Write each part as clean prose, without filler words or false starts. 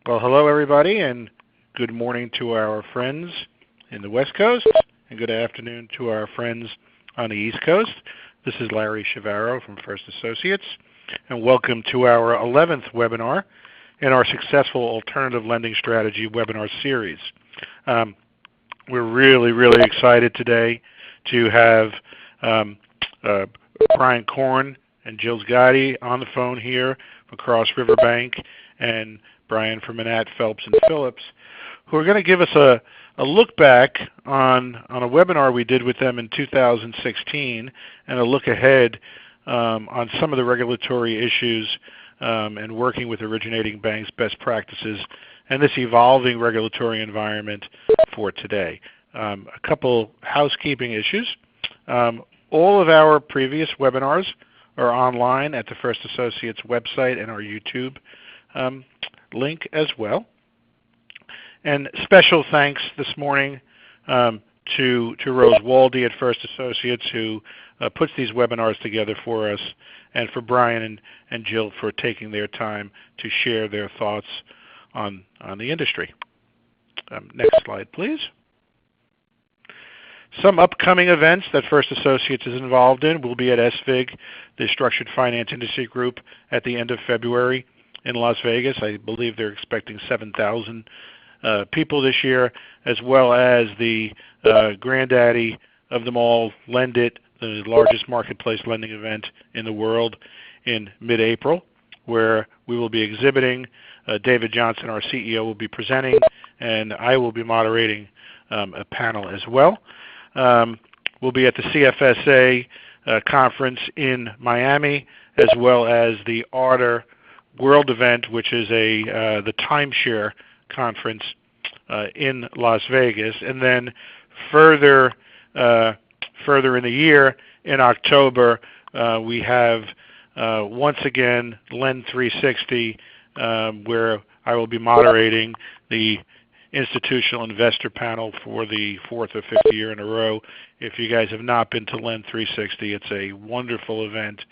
Well, hello everybody, and good morning to our friends in the West Coast, and good afternoon to our friends on the East Coast. This is Larry Shavaro from First Associates, and welcome to our 11th webinar in our Successful Alternative Lending Strategy webinar series. We're really excited today to have Brian Korn and Jill Gotti on the phone here from Cross River Bank, and Brian from Manat, Phelps and Phillips, who are going to give us a look back on a webinar we did with them in 2016 and a look ahead on some of the regulatory issues and working with originating banks' best practices and this evolving regulatory environment for today. A couple housekeeping issues. All of our previous webinars are online at the First Associates website and our YouTube link as well. And special thanks this morning to Rose Waldy at First Associates, who puts these webinars together for us, and for Brian and Jill for taking their time to share their thoughts on the industry. Next slide, please. Some upcoming events that First Associates is involved in will be at SFIG, the Structured Finance Industry Group, at the end of February in Las Vegas. I believe they're expecting 7,000 people this year, as well as the granddaddy of them all, Lend It, the largest marketplace lending event in the world, in mid-April, where we will be exhibiting. David Johnson, our CEO, will be presenting, and I will be moderating a panel as well. We'll be at the CFSA conference in Miami, as well as the Arter World event, which is the timeshare conference in Las Vegas. And then further in the year, in October, we have once again Lend 360, where I will be moderating the institutional investor panel for the fourth or fifth year in a row. If you guys have not been to Lend 360, it's a wonderful event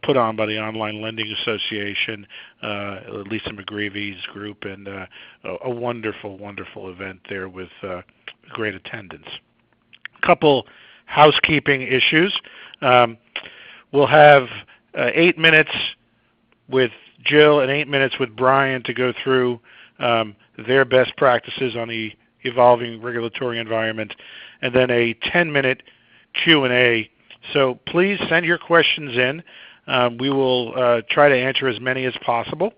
put on by the Online Lending Association, Lisa McGreevy's group, and a wonderful event there with great attendance. A couple housekeeping issues. We'll have 8 minutes with Jill and 8 minutes with Brian to go through their best practices on the evolving regulatory environment, and then a 10-minute Q&A. So please send your questions in. We will try to answer as many as possible.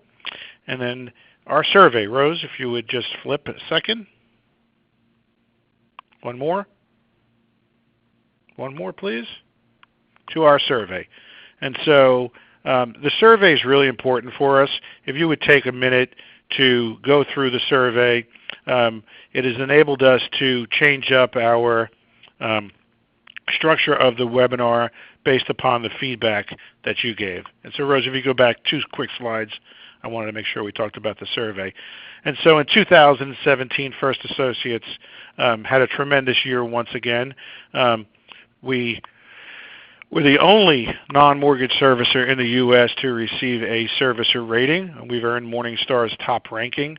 And then our survey. Rose, if you would just flip a second. One more, please, to our survey. And so the survey is really important for us. If you would take a minute to go through the survey, it has enabled us to change up our structure of the webinar based upon the feedback that you gave. And so, Rose, if you go back 2 quick slides, I wanted to make sure we talked about the survey. And so in 2017, First Associates had a tremendous year once again. We were the only non-mortgage servicer in the U.S. to receive a servicer rating. We've earned Morningstar's top ranking,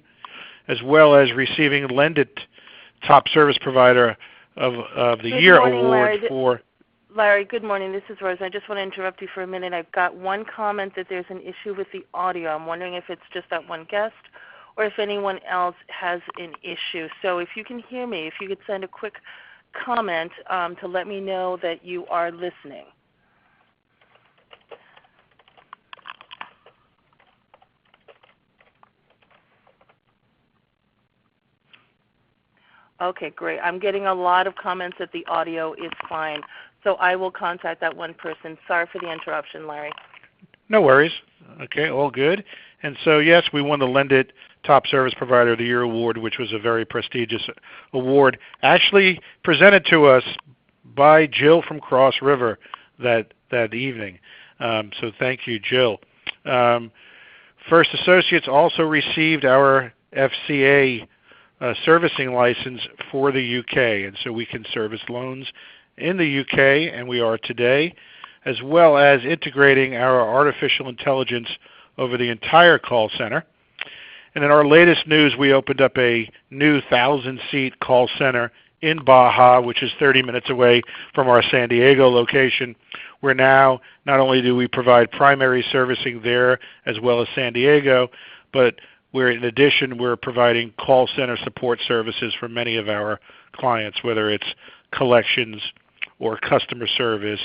as well as receiving Lend It Top Service Provider of the Year award for... Larry, good morning. This is Rose. I just want to interrupt you for a minute. I've got one comment that there's an issue with the audio. I'm wondering if it's just that one guest or if anyone else has an issue. So if you can hear me, if you could send a quick comment to let me know that you are listening. Okay, great. I'm getting a lot of comments that the audio is fine. So I will contact that one person. Sorry for the interruption, Larry. No worries. Okay, all good. And so, yes, we won the Lend It Top Service Provider of the Year award, which was a very prestigious award, actually presented to us by Jill from Cross River that evening. So thank you, Jill. First Associates also received our FCA servicing license for the UK, and so we can service loans in the UK, and we are today, as well as integrating our artificial intelligence over the entire call center. And in our latest news, we opened up a new 1,000-seat call center in Baja, which is 30 minutes away from our San Diego location, where now not only do we provide primary servicing there as well as San Diego, but in addition, we're providing call center support services for many of our clients, whether it's collections or customer service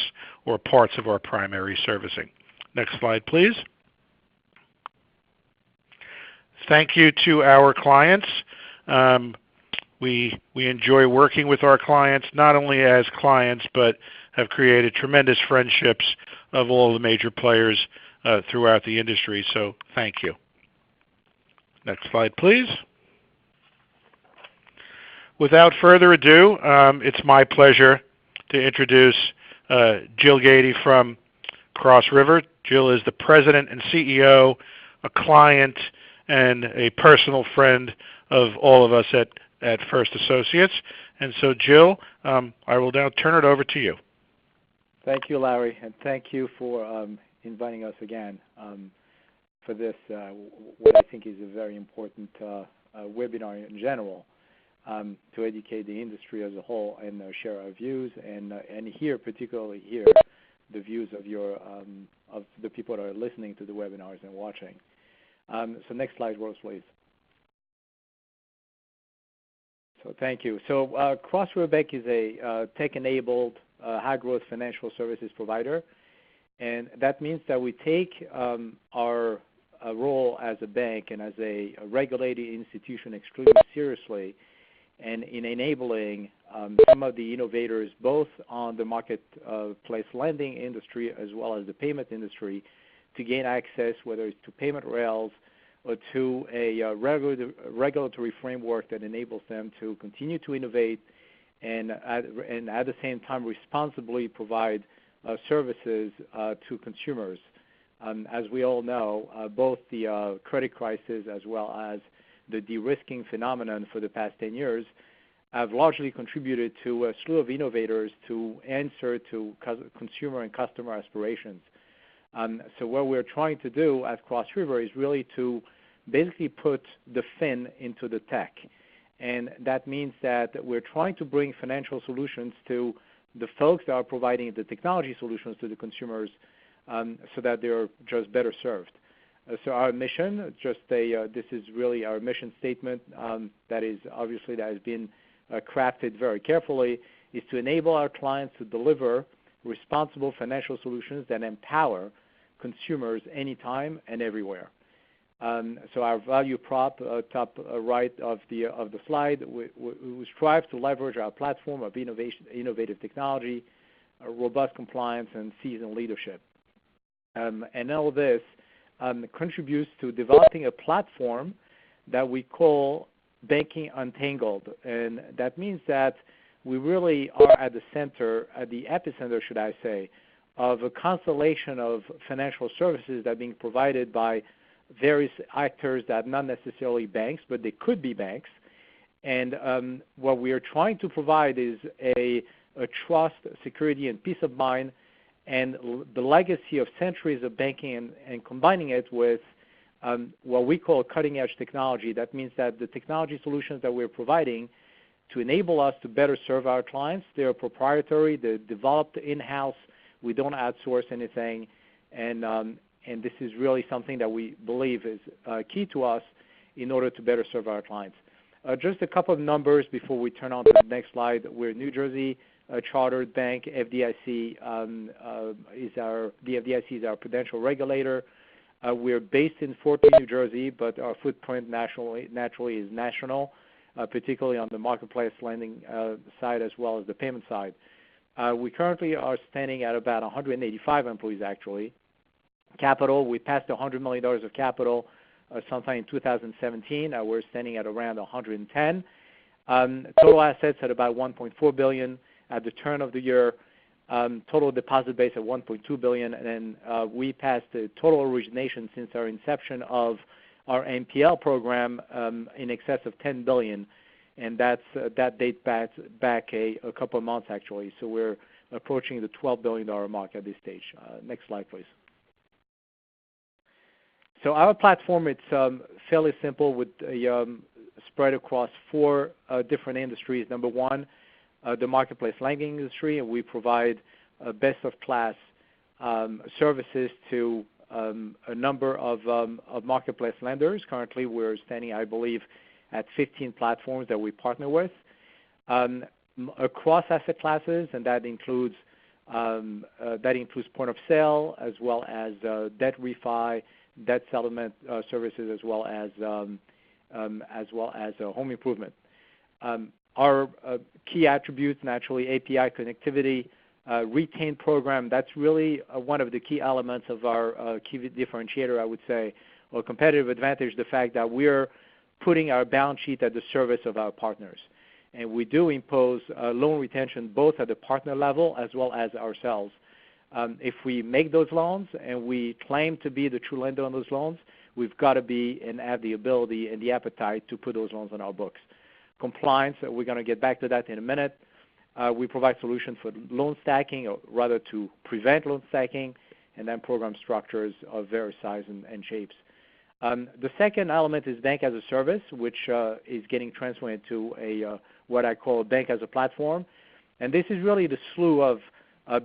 or parts of our primary servicing. Next slide, please. Thank you to our clients. We enjoy working with our clients, not only as clients, but have created tremendous friendships of all the major players throughout the industry, so thank you. Next slide, please. Without further ado, it's my pleasure to introduce Jill Gady from Cross River. Jill is the president and CEO, a client, and a personal friend of all of us at First Associates. And so, Jill, I will now turn it over to you. Thank you, Larry, and thank you for inviting us again for this, what I think is a very important webinar in general, to educate the industry as a whole and share our views, and particularly hear the views of the people that are listening to the webinars and watching. So next slide, Rose, please. So thank you. So Cross River Bank is a tech-enabled, high-growth financial services provider, and that means that we take our role as a bank and as a regulated institution extremely seriously, and in enabling some of the innovators, both on the marketplace lending industry as well as the payment industry, to gain access, whether it's to payment rails or to a regulatory framework that enables them to continue to innovate and at the same time responsibly provide services to consumers. As we all know, both the credit crisis as well as the de-risking phenomenon for the past 10 years have largely contributed to a slew of innovators to answer to consumer and customer aspirations. So what we're trying to do at Cross River is really to basically put the fin into the tech. And that means that we're trying to bring financial solutions to the folks that are providing the technology solutions to the consumers, so that they're just better served. So our mission, this is really our mission statement that has been crafted very carefully, is to enable our clients to deliver responsible financial solutions that empower consumers anytime and everywhere. So our value prop, top right of the slide, we strive to leverage our platform of innovative technology, robust compliance, and seasoned leadership. And all this contributes to developing a platform that we call Banking Untangled. And that means that we really are at the center, at the epicenter, should I say, of a constellation of financial services that are being provided by various actors that are not necessarily banks, but they could be banks. And what we are trying to provide is a trust, security, and peace of mind, and the legacy of centuries of banking, and combining it with what we call cutting-edge technology. That means that the technology solutions that we're providing to enable us to better serve our clients, they're proprietary, they're developed in-house. We don't outsource anything, and this is really something that we believe is key to us in order to better serve our clients. Just a couple of numbers before we turn on to the next slide. We're New Jersey chartered bank. FDIC the FDIC is our prudential regulator. We're based in Fort Lee, New Jersey, but our footprint naturally is national, particularly on the marketplace lending side as well as the payment side. We currently are standing at about 185 employees, actually. Capital, we passed $100 million of capital sometime in 2017. We're standing at around 110. Total assets at about $1.4 billion at the turn of the year. Total deposit base at $1.2 billion, and we passed the total origination since our inception of our NPL program in excess of $10 billion, and that dates back a couple of months, actually. So we're approaching the $12 billion mark at this stage. Next slide, please. So our platform, it's fairly simple with spread across 4 different industries. Number one, the marketplace lending industry, and we provide best-of-class services to a number of marketplace lenders. Currently, we're standing, I believe, at 15 platforms that we partner with across asset classes, and that includes point of sale as well as debt refi, debt settlement services, as well as home improvement. Our key attributes, naturally, API connectivity, retained program. That's really one of the key elements of our key differentiator, I would say, or competitive advantage, the fact that we're putting our balance sheet at the service of our partners. And we do impose loan retention both at the partner level as well as ourselves. If we make those loans and we claim to be the true lender on those loans, we've got to be and have the ability and the appetite to put those loans on our books. Compliance, we're going to get back to that in a minute. We provide solutions for loan stacking, or rather to prevent loan stacking, and then program structures of various sizes and shapes. The second element is bank as a service, which is getting transformed into what I call bank as a platform. And this is really the slew of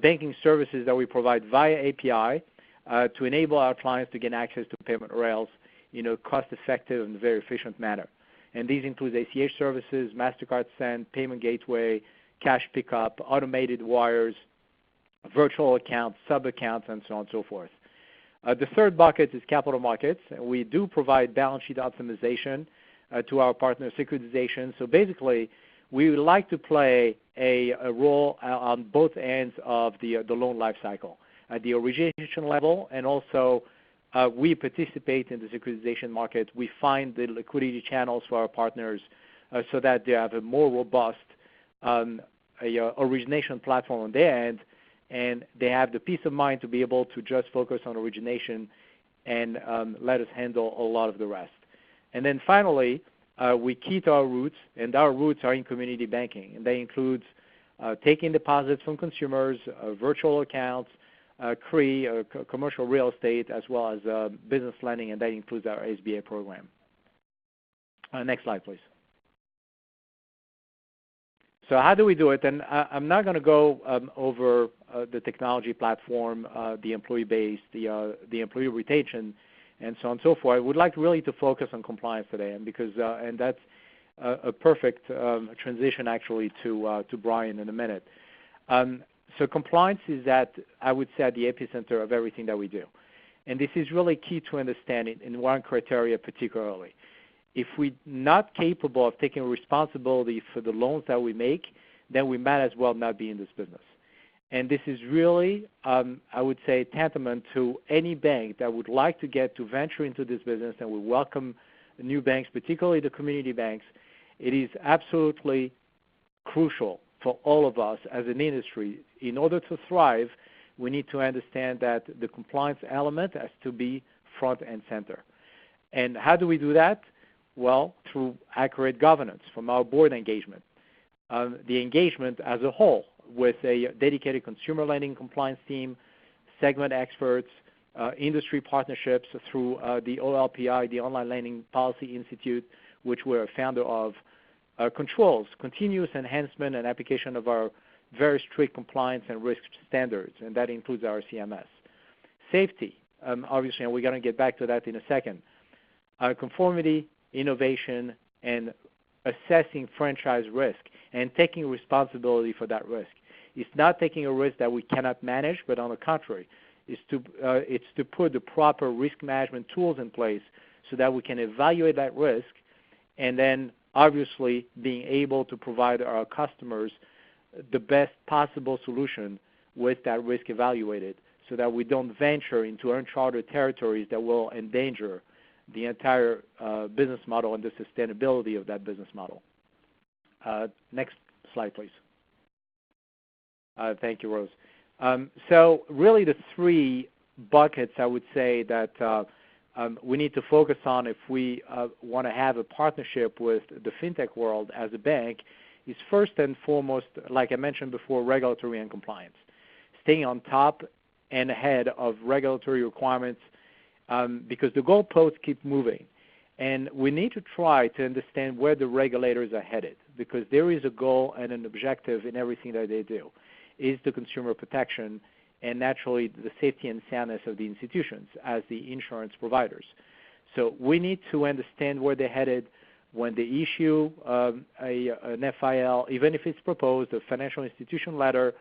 banking services that we provide via API to enable our clients to get access to payment rails in a cost-effective and very efficient manner. And these include ACH services, MasterCard Send, payment gateway, cash pickup, automated wires, virtual accounts, sub-accounts, and so on and so forth. The third bucket is capital markets. We do provide balance sheet optimization to our partner securitization. So basically, we would like to play a role on both ends of the loan life cycle, at the origination level, and also we participate in the securitization market. We find the liquidity channels for our partners so that they have a more robust origination platform on their end, and they have the peace of mind to be able to just focus on origination and let us handle a lot of the rest. And then finally, we keep our roots, and our roots are in community banking, and they include taking deposits from consumers, virtual accounts, CRE, commercial real estate, as well as business lending, and that includes our SBA program. Next slide, please. So how do we do it? And I'm not going to go over the technology platform, the employee base, the employee retention, and so on and so forth. I would like really to focus on compliance today, and because and that's a perfect transition actually to Brian in a minute. So compliance is I would say, at the epicenter of everything that we do, and this is really key to understand it in one criteria particularly. If we're not capable of taking responsibility for the loans that we make, then we might as well not be in this business. And this is really, I would say, tantamount to any bank that would like to get to venture into this business, and we welcome new banks, particularly the community banks. It is absolutely crucial for all of us as an industry. In order to thrive, we need to understand that the compliance element has to be front and center. And how do we do that? Well, through accurate governance from our board engagement. The engagement as a whole with a dedicated consumer lending compliance team, segment experts, industry partnerships through the OLPI, the Online Lending Policy Institute, which we're a founder of, controls, continuous enhancement and application of our very strict compliance and risk standards, and that includes our CMS. Safety, obviously, and we're going to get back to that in a second. Conformity, innovation, and assessing franchise risk and taking responsibility for that risk. It's not taking a risk that we cannot manage, but on the contrary, it's to put the proper risk management tools in place so that we can evaluate that risk, and then obviously being able to provide our customers the best possible solution with that risk evaluated, so that we don't venture into uncharted territories that will endanger the entire business model and the sustainability of that business model. Next slide, please. Thank you, Rose. So really the three buckets I would say that we need to focus on if we want to have a partnership with the fintech world as a bank is first and foremost, like I mentioned before, regulatory and compliance. Staying on top and ahead of regulatory requirements because the goalposts keep moving. And we need to try to understand where the regulators are headed, because there is a goal and an objective in everything that they do, is the consumer protection and naturally the safety and soundness of the institutions as the insurance providers. So we need to understand where they're headed when they issue an FIL, even if it's proposed, a financial institution letter.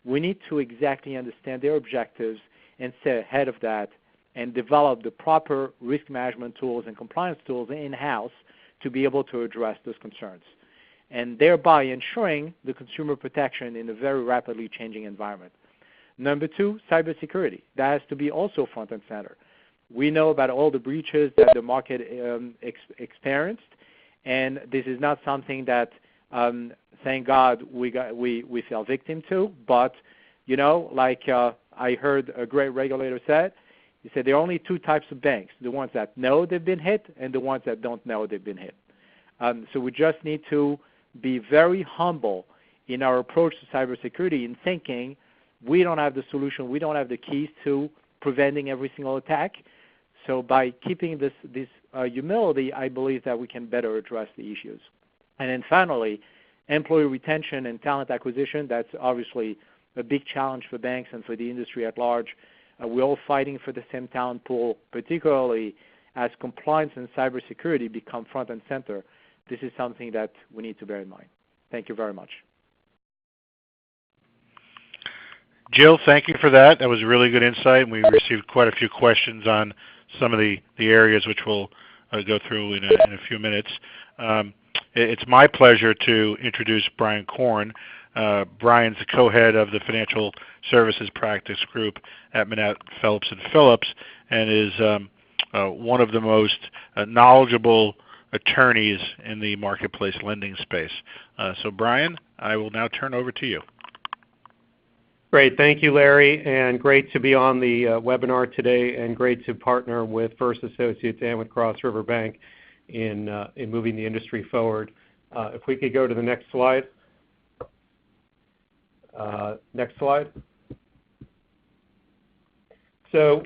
We need to exactly understand their objectives and stay ahead of that and develop the proper risk management tools and compliance tools in-house to be able to address those concerns, and thereby ensuring the consumer protection in a very rapidly changing environment. Number two, cybersecurity. That has to be also front and center. We know about all the breaches that the market experienced, and this is not something that, thank God, we fell victim to. But, like I heard a great regulator said, he said there are only two types of banks, the ones that know they've been hit and the ones that don't know they've been hit. So we just need to be very humble in our approach to cybersecurity in thinking we don't have the solution, we don't have the keys to preventing every single attack. So by keeping this humility, I believe that we can better address the issues. And then finally, employee retention and talent acquisition. That's obviously a big challenge for banks and for the industry at large. We're all fighting for the same talent pool, particularly as compliance and cybersecurity become front and center. This is something that we need to bear in mind. Thank you very much. Jill, thank you for that. That was a really good insight. We received quite a few questions on some of the areas which we'll go through in a few minutes. It's my pleasure to introduce Brian Korn. Brian's the co-head of the Financial Services Practice Group at Manette, Phelps & Phillips, and is one of the most knowledgeable attorneys in the marketplace lending space. So Brian, I will now turn over to you. Great. Thank you, Larry, and great to be on the webinar today, and great to partner with First Associates and with Cross River Bank in moving the industry forward. If we could go to the next slide. Next slide. So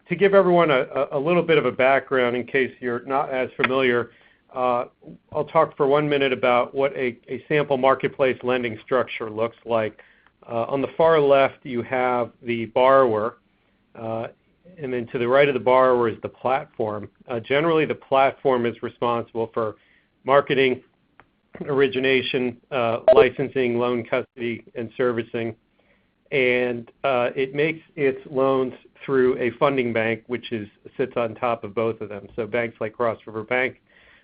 to give everyone a little bit of a background in case you're not as familiar, I'll talk for 1 minute about what a sample marketplace lending structure looks like. On the far left, you have the borrower, and then to the right of the borrower is the platform. Generally, the platform is responsible for marketing, origination, licensing, loan custody, and servicing, and it makes its loans through a funding bank, which sits on top of both of them. So banks like Cross River Bank,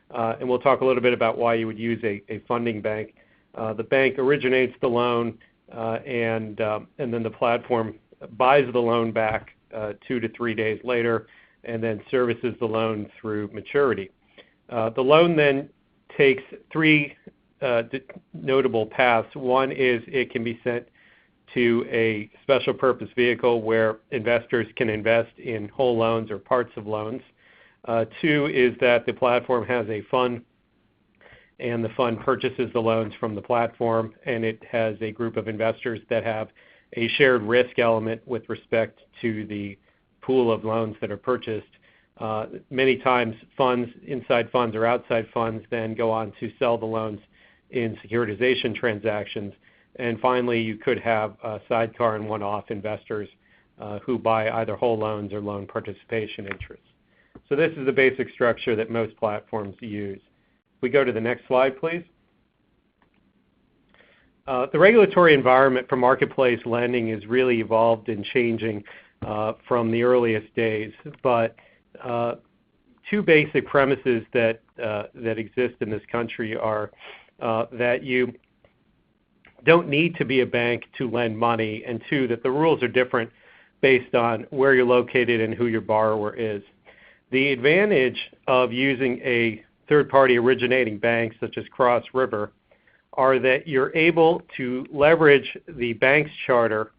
and we'll talk a little bit about why you would use a funding bank. The bank originates the loan, and then the platform buys the loan back 2 to 3 days later, and then services the loan through maturity. The loan then takes three notable paths. One is it can be sent to a special purpose vehicle where investors can invest in whole loans or parts of loans. Two is that the platform has a fund, and the fund purchases the loans from the platform, and it has a group of investors that have a shared risk element with respect to the pool of loans that are purchased. Many times funds, inside funds or outside funds, then go on to sell the loans in securitization transactions. And finally, you could have a sidecar and one-off investors who buy either whole loans or loan participation interests. So this is the basic structure that most platforms use. If we go to the next slide, please. The regulatory environment for marketplace lending is really evolved and changing from the earliest days, but two basic premises that exist in this country are that you don't need to be a bank to lend money, and two, that the rules are different based on where you're located and who your borrower is. The advantage of using a third-party originating bank such as Cross River are that you're able to leverage the bank's charter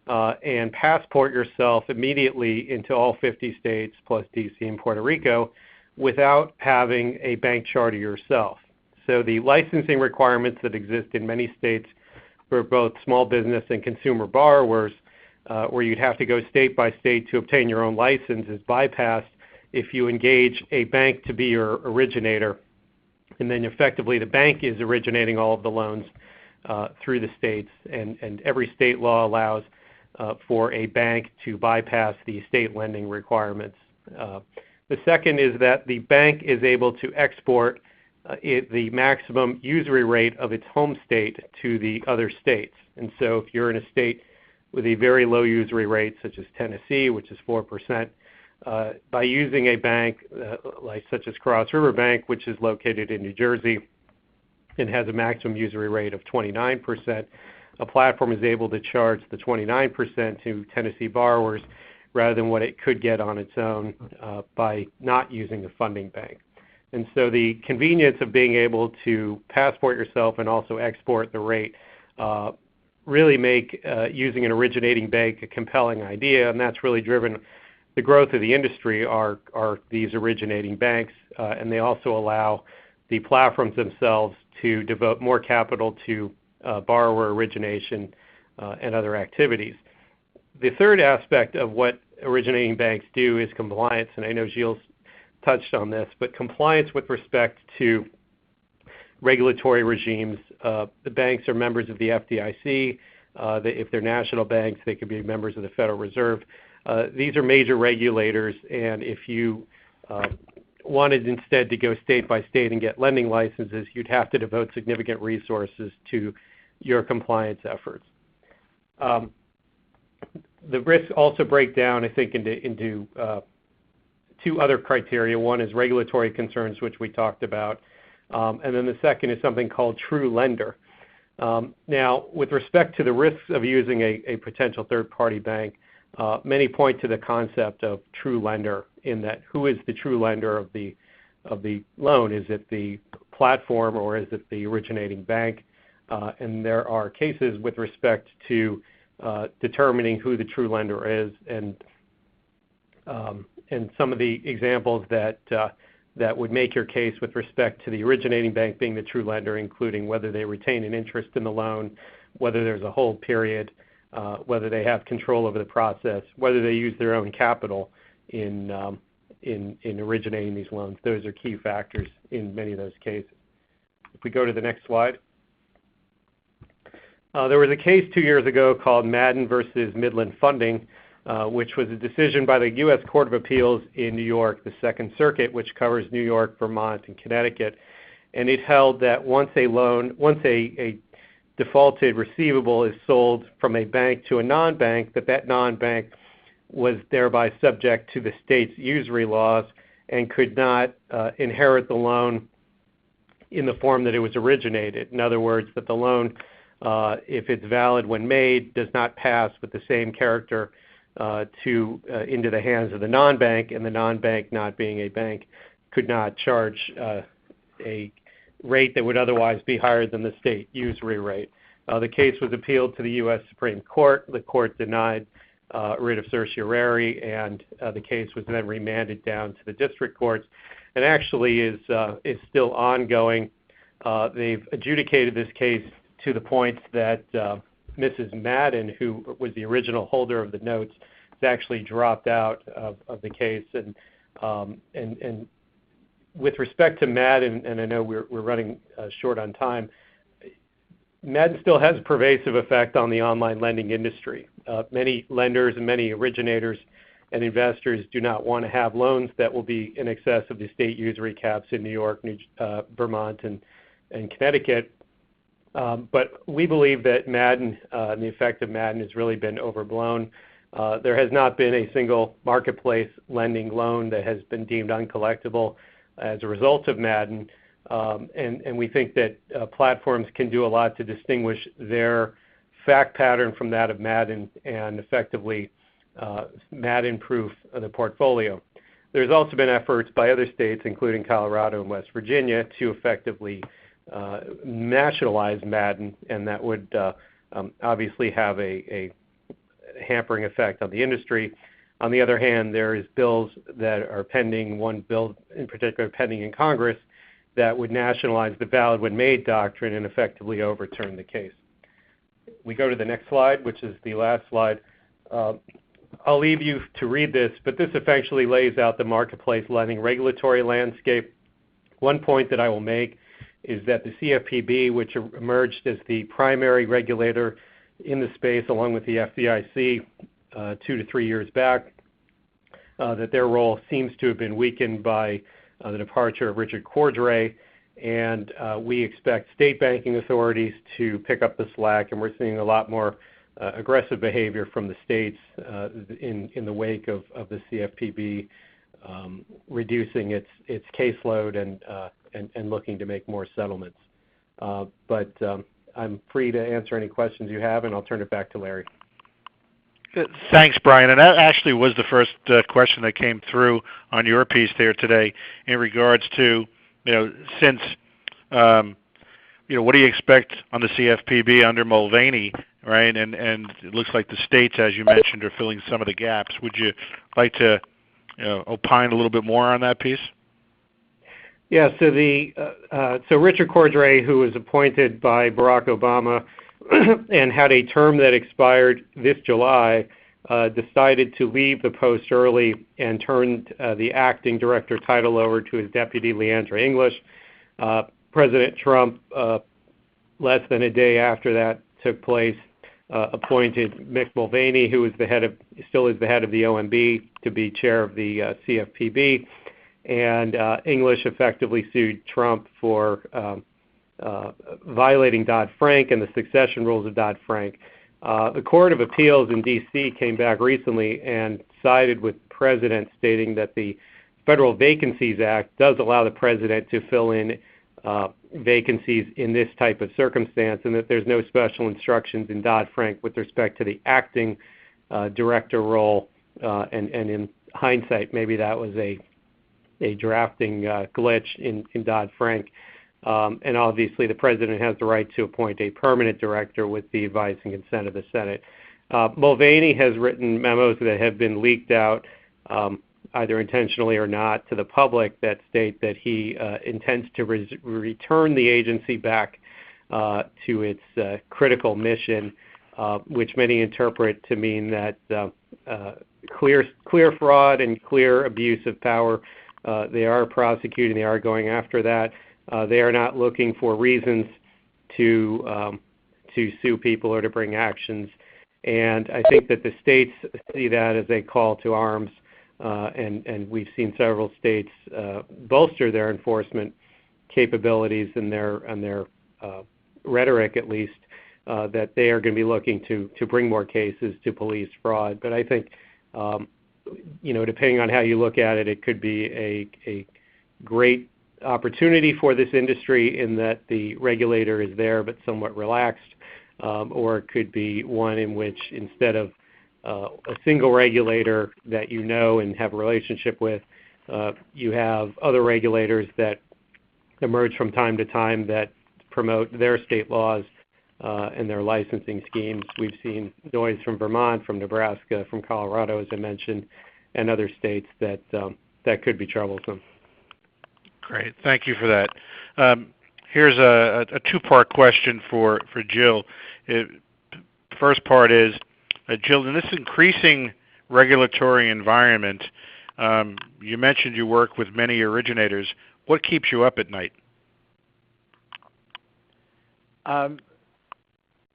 and passport yourself immediately into all 50 states plus DC and Puerto Rico without having a bank charter yourself. So the licensing requirements that exist in many states for both small business and consumer borrowers where you'd have to go state by state to obtain your own license, is bypassed if you engage a bank to be your originator, and then effectively the bank is originating all of the loans through the states, and every state law allows for a bank to bypass the state lending requirements. The second is that the bank is able to export the maximum usury rate of its home state to the other states. And so if you're in a state with a very low usury rate, such as Tennessee, which is 4%, by using a bank such as Cross River Bank, which is located in New Jersey and has a maximum usury rate of 29%, a platform is able to charge the 29% to Tennessee borrowers rather than what it could get on its own by not using a funding bank. And so the convenience of being able to passport yourself and also export the rate really make using an originating bank a compelling idea, and that's really driven the growth of the industry are these originating banks, and they also allow the platforms themselves to devote more capital to borrower origination and other activities. The third aspect of what originating banks do is compliance, and I know Gilles touched on this, but compliance with respect to regulatory regimes. The banks are members of the FDIC. If they're national banks, they could be members of the Federal Reserve. These are major regulators, and if you wanted instead to go state by state and get lending licenses, you'd have to devote significant resources to your compliance efforts. The risks also break down, I think, into two other criteria. One is regulatory concerns, which we talked about, and then the second is something called true lender. Now, with respect to the risks of using a potential third-party bank, many point to the concept of true lender, in that who is the true lender of the loan? Is it the platform or is it the originating bank? And there are cases with respect to determining who the true lender is, and some of the examples that would make your case with respect to the originating bank being the true lender, including whether they retain an interest in the loan, whether there's a hold period, whether they have control over the process, whether they use their own capital in originating these loans. Those are key factors in many of those cases. If we go to the next slide. There was a case 2 years ago called Madden versus Midland Funding, which was a decision by the U.S. Court of Appeals in New York, the Second Circuit, which covers New York, Vermont, and Connecticut. And it held that once a defaulted receivable is sold from a bank to a non-bank, that non-bank was thereby subject to the state's usury laws and could not inherit the loan in the form that it was originated. In other words, that the loan, if it's valid when made, does not pass with the same character into the hands of the non-bank, and the non-bank, not being a bank, could not charge a rate that would otherwise be higher than the state usury rate. The case was appealed to the U.S. Supreme Court. The court denied writ of certiorari, and the case was then remanded down to the district courts, and actually is still ongoing. They've adjudicated this case to the point that Mrs. Madden, who was the original holder of the notes, has actually dropped out of the case. And with respect to Madden, and I know we're running short on time, Madden still has a pervasive effect on the online lending industry. Many lenders and many originators and investors do not want to have loans that will be in excess of the state usury caps in New York, Vermont, and Connecticut. But we believe that Madden and the effect of Madden has really been overblown. There has not been a single marketplace lending loan that has been deemed uncollectible as a result of Madden. And we think that platforms can do a lot to distinguish their fact pattern from that of Madden and effectively Madden-proof the portfolio. There's also been efforts by other states, including Colorado and West Virginia, to effectively nationalize Madden, and that would obviously have a hampering effect on the industry. On the other hand, there is bills that are pending, one bill in particular pending in Congress, that would nationalize the valid when made doctrine and effectively overturn the case. We go to the next slide, which is the last slide. I'll leave you to read this, but this effectively lays out the marketplace lending regulatory landscape. One point that I will make is that the CFPB, which emerged as the primary regulator in the space along with the FDIC 2 to 3 years back, that their role seems to have been weakened by the departure of Richard Cordray, and we expect state banking authorities to pick up the slack, and we're seeing a lot more aggressive behavior from the states in the wake of the CFPB reducing its caseload and looking to make more settlements. But I'm free to answer any questions you have, and I'll turn it back to Larry. Thanks, Brian. And that actually was the first question that came through on your piece there today in regards to, since, what do you expect on the CFPB under Mulvaney, right? And it looks like the states, as you mentioned, are filling some of the gaps. Would you like to opine a little bit more on that piece? Yeah, so Richard Cordray, who was appointed by Barack Obama and had a term that expired this July, decided to leave the post early and turned the acting director title over to his deputy, Leandra English. President Trump, less than a day after that took place, appointed Mick Mulvaney, who is still is the head of the OMB, to be chair of the CFPB. And English effectively sued Trump for violating Dodd-Frank and the succession rules of Dodd-Frank. The Court of Appeals in D.C. came back recently and sided with the president, stating that the Federal Vacancies Act does allow the president to fill in vacancies in this type of circumstance, and that there's no special instructions in Dodd-Frank with respect to the acting director role. And in hindsight, maybe that was a drafting glitch in Dodd-Frank. And obviously the president has the right to appoint a permanent director with the advice and consent of the Senate. Mulvaney has written memos that have been leaked out, either intentionally or not, to the public that state that he intends to return the agency back to its critical mission, which many interpret to mean that clear fraud and clear abuse of power. They are prosecuting. They are going after that. They are not looking for reasons to sue people or to bring actions. And I think that the states see that as a call to arms, and we've seen several states bolster their enforcement capabilities and their rhetoric, at least, that they are going to be looking to bring more cases to police fraud. But I think, depending on how you look at it, it could be a great opportunity for this industry in that the regulator is there but somewhat relaxed, or it could be one in which instead of a single regulator that and have a relationship with, you have other regulators that emerge from time to time that promote their state laws and their licensing schemes. We've seen noise from Vermont, from Nebraska, from Colorado, as I mentioned, and other states that could be troublesome. Great. Thank you for that. Here's a two-part question for Jill. First part is, Jill, in this increasing regulatory environment, you mentioned you work with many originators. What keeps you up at night?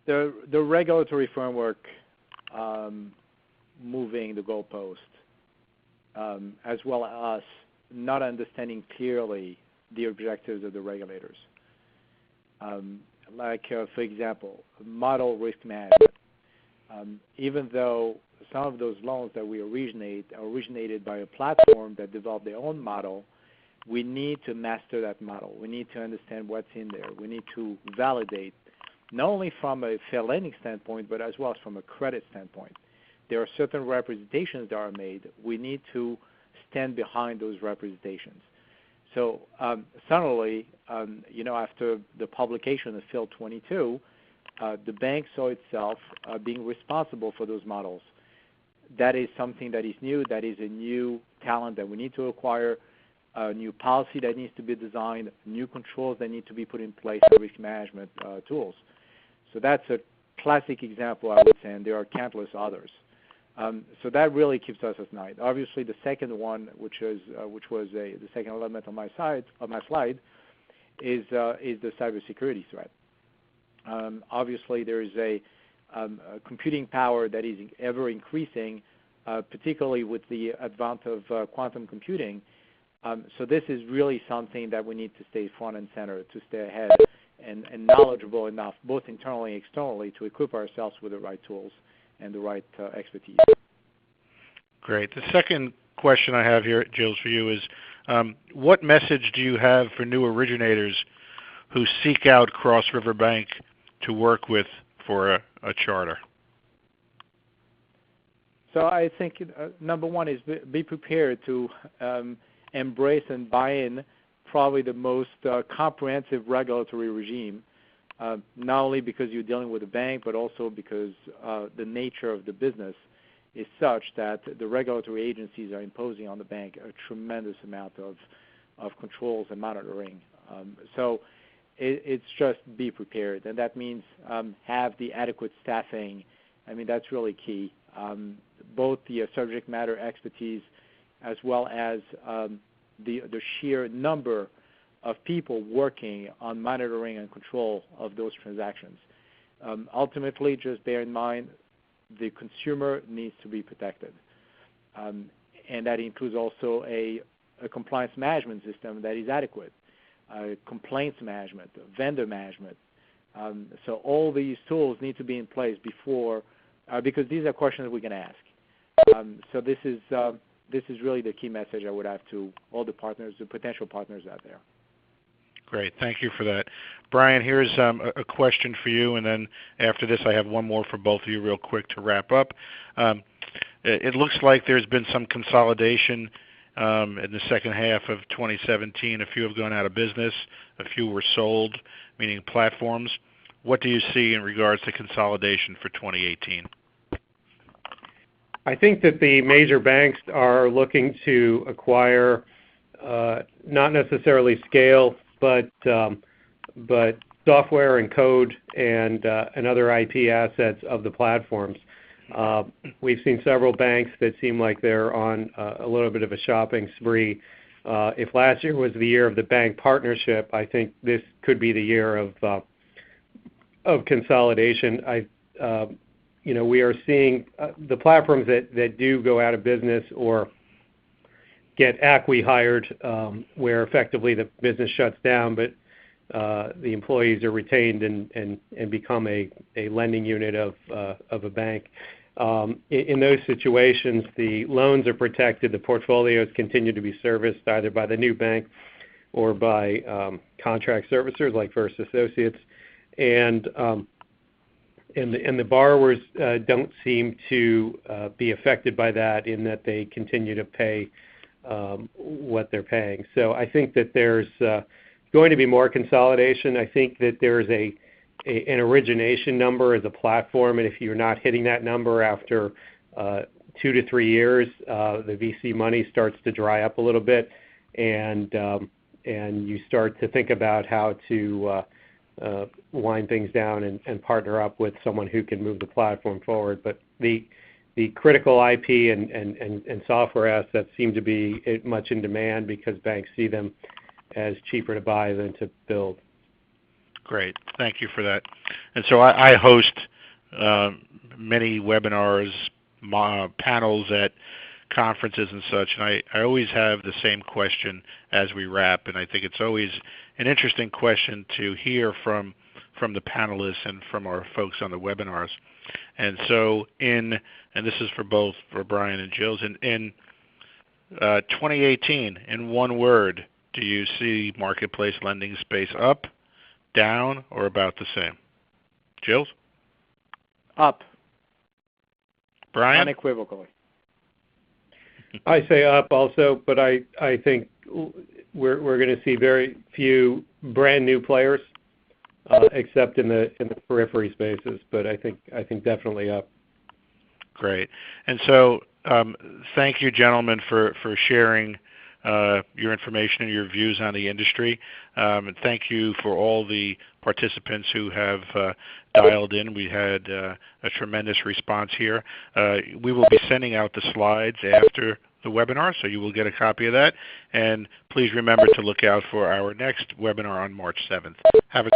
The regulatory framework moving the goalpost, as well as not understanding clearly the objectives of the regulators. For example, model risk management. Even though some of those loans that we originate are originated by a platform that developed their own model, we need to master that model. We need to understand what's in there. We need to validate, not only from a fair lending standpoint, but as well as from a credit standpoint. There are certain representations that are made. We need to stand behind those representations. So suddenly, after the publication of Phil 22, the bank saw itself being responsible for those models. That is something that is new. That is a new talent that we need to acquire, a new policy that needs to be designed, new controls that need to be put in place, and risk management tools. So that's a classic example, I would say, and there are countless others. So that really keeps us at night. Obviously, the second one, which was the second element on my slide, is the cybersecurity threat. Obviously, there is a computing power that is ever increasing, particularly with the advent of quantum computing. So this is really something that we need to stay front and center, to stay ahead and knowledgeable enough, both internally and externally, to equip ourselves with the right tools and the right expertise. Great. The second question I have here, Gilles, for you is, what message do you have for new originators who seek out Cross River Bank to work with for a charter? So I think number one is be prepared to embrace and buy in probably the most comprehensive regulatory regime, not only because you're dealing with a bank, but also because the nature of the business is such that the regulatory agencies are imposing on the bank a tremendous amount of controls and monitoring. So it's just be prepared, and that means have the adequate staffing. I mean, that's really key. Both the subject matter expertise as well as the sheer number of people working on monitoring and control of those transactions. Ultimately, just bear in mind, the consumer needs to be protected. And that includes also a compliance management system that is adequate, complaints management, vendor management. So all these tools need to be in place before, because these are questions we can ask. So this is really the key message I would have to all the partners, the potential partners out there. Great. Thank you for that. Brian, here's a question for you, and then after this I have one more for both of you real quick to wrap up. It looks like there's been some consolidation in the second half of 2017. A few have gone out of business. A few were sold, meaning platforms. What do you see in regards to consolidation for 2018? I think that the major banks are looking to acquire not necessarily scale, but software and code and other IP assets of the platforms. We've seen several banks that seem like they're on a little bit of a shopping spree. If last year was the year of the bank partnership, I think this could be the year of consolidation. We are seeing the platforms that do go out of business or get acqui-hired, where effectively the business shuts down, but the employees are retained and become a lending unit of a bank. In those situations, the loans are protected, the portfolios continue to be serviced either by the new bank or by contract servicers like First Associates, and the borrowers don't seem to be affected by that, in that they continue to pay what they're paying. So I think that there's going to be more consolidation. I think that there's an origination number as a platform, and if you're not hitting that number after 2 to 3 years, the VC money starts to dry up a little bit, and you start to think about how to wind things down and partner up with someone who can move the platform forward. But the critical IP and software assets seem to be much in demand because banks see them as cheaper to buy than to build. Great. Thank you for that. And so I host many webinars, panels at conferences and such, and I always have the same question as we wrap, and I think it's always an interesting question to hear from the panelists and from our folks on the webinars. And so and this is for Brian and Gilles, in 2018, in one word, do you see marketplace lending space up, down, or about the same? Gilles? Up. Brian? Unequivocally. I say up also, but I think we're going to see very few brand new players, except in the periphery spaces. But I think definitely up. Great. And so thank you, gentlemen, for sharing your information and your views on the industry. And thank you for all the participants who have dialed in. We had a tremendous response here. We will be sending out the slides after the webinar, so you will get a copy of that. And please remember to look out for our next webinar on March 7th. Have a